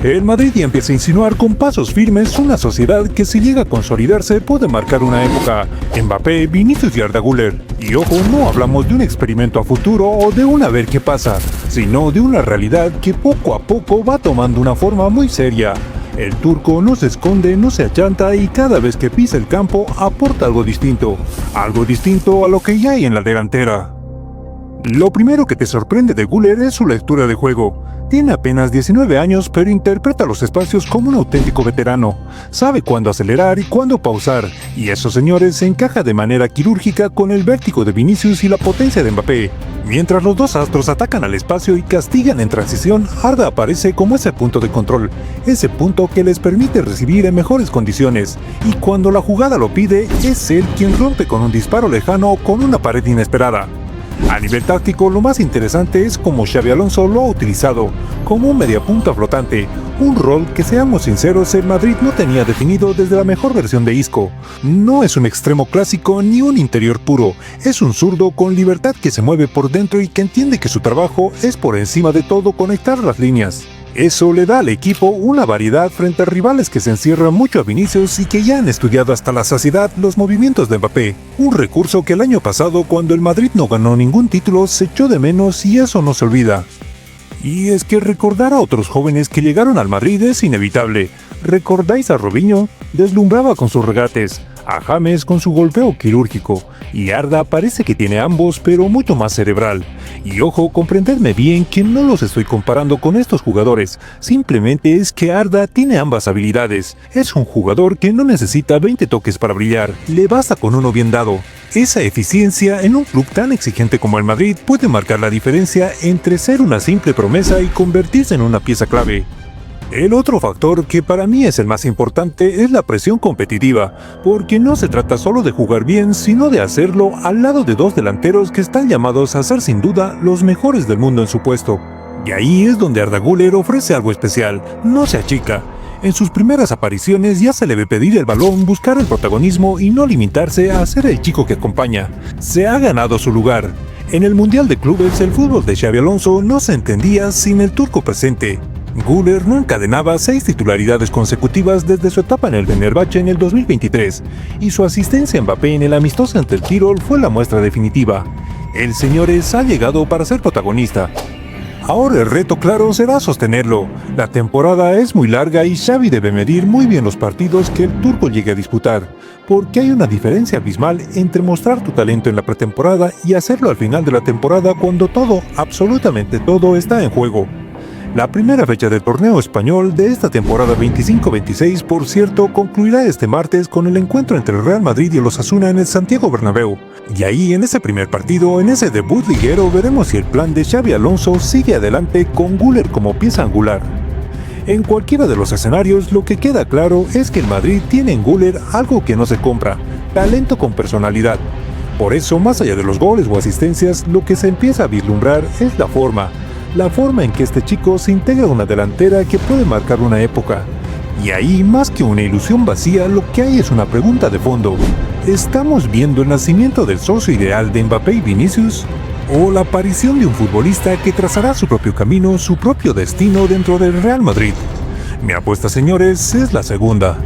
El Madrid ya empieza a insinuar con pasos firmes una sociedad que si llega a consolidarse puede marcar una época. Mbappé, Vinicius y Arda Güler. Y ojo, no hablamos de un experimento a futuro o de un a ver qué pasa, sino de una realidad que poco a poco va tomando una forma muy seria. El turco no se esconde, no se achanta y cada vez que pisa el campo aporta algo distinto a lo que ya hay en la delantera. Lo primero que te sorprende de Güler es su lectura de juego. Tiene apenas 19 años, pero interpreta los espacios como un auténtico veterano. Sabe cuándo acelerar y cuándo pausar, y eso, señores, se encaja de manera quirúrgica con el vértigo de Vinicius y la potencia de Mbappé. Mientras los dos astros atacan al espacio y castigan en transición, Arda aparece como ese punto de control, ese punto que les permite recibir en mejores condiciones, y cuando la jugada lo pide, es él quien rompe con un disparo lejano o con una pared inesperada. A nivel táctico, lo más interesante es cómo Xabi Alonso lo ha utilizado, como un mediapunta flotante, un rol que, seamos sinceros, el Madrid no tenía definido desde la mejor versión de Isco. No es un extremo clásico ni un interior puro, es un zurdo con libertad que se mueve por dentro y que entiende que su trabajo es por encima de todo conectar las líneas. Eso le da al equipo una variedad frente a rivales que se encierran mucho a Vinicius y que ya han estudiado hasta la saciedad los movimientos de Mbappé, un recurso que el año pasado, cuando el Madrid no ganó ningún título, se echó de menos y eso no se olvida. Y es que recordar a otros jóvenes que llegaron al Madrid es inevitable. ¿Recordáis a Robinho? Deslumbraba con sus regates, a James con su golpeo quirúrgico, y Arda parece que tiene ambos pero mucho más cerebral. Y ojo, comprenderme bien que no los estoy comparando con estos jugadores, simplemente es que Arda tiene ambas habilidades. Es un jugador que no necesita 20 toques para brillar, le basta con uno bien dado. Esa eficiencia en un club tan exigente como el Madrid puede marcar la diferencia entre ser una simple promesa y convertirse en una pieza clave. El otro factor que para mí es el más importante es la presión competitiva, porque no se trata solo de jugar bien, sino de hacerlo al lado de dos delanteros que están llamados a ser sin duda los mejores del mundo en su puesto. Y ahí es donde Arda Güler ofrece algo especial, no se achica. En sus primeras apariciones ya se le ve pedir el balón, buscar el protagonismo y no limitarse a ser el chico que acompaña. Se ha ganado su lugar. En el Mundial de Clubes, el fútbol de Xabi Alonso no se entendía sin el turco presente. Güler no encadenaba 6 titularidades consecutivas desde su etapa en el Fenerbahce en el 2023, y su asistencia a Mbappé en el amistoso ante el Tirol fue la muestra definitiva. El señores ha llegado para ser protagonista. Ahora el reto claro será sostenerlo. La temporada es muy larga y Xavi debe medir muy bien los partidos que el turco llegue a disputar, porque hay una diferencia abismal entre mostrar tu talento en la pretemporada y hacerlo al final de la temporada cuando todo, absolutamente todo, está en juego. La primera fecha del torneo español de esta temporada 25-26, por cierto, concluirá este martes con el encuentro entre el Real Madrid y el Osasuna en el Santiago Bernabéu. Y ahí, en ese primer partido, en ese debut liguero, veremos si el plan de Xabi Alonso sigue adelante con Güler como pieza angular. En cualquiera de los escenarios, lo que queda claro es que el Madrid tiene en Güler algo que no se compra: talento con personalidad. Por eso, más allá de los goles o asistencias, lo que se empieza a vislumbrar es la forma en que este chico se integra a una delantera que puede marcar una época. Y ahí, más que una ilusión vacía, lo que hay es una pregunta de fondo. ¿Estamos viendo el nacimiento del socio ideal de Mbappé y Vinicius? ¿O la aparición de un futbolista que trazará su propio camino, su propio destino dentro del Real Madrid? Mi apuesta, señores, es la segunda.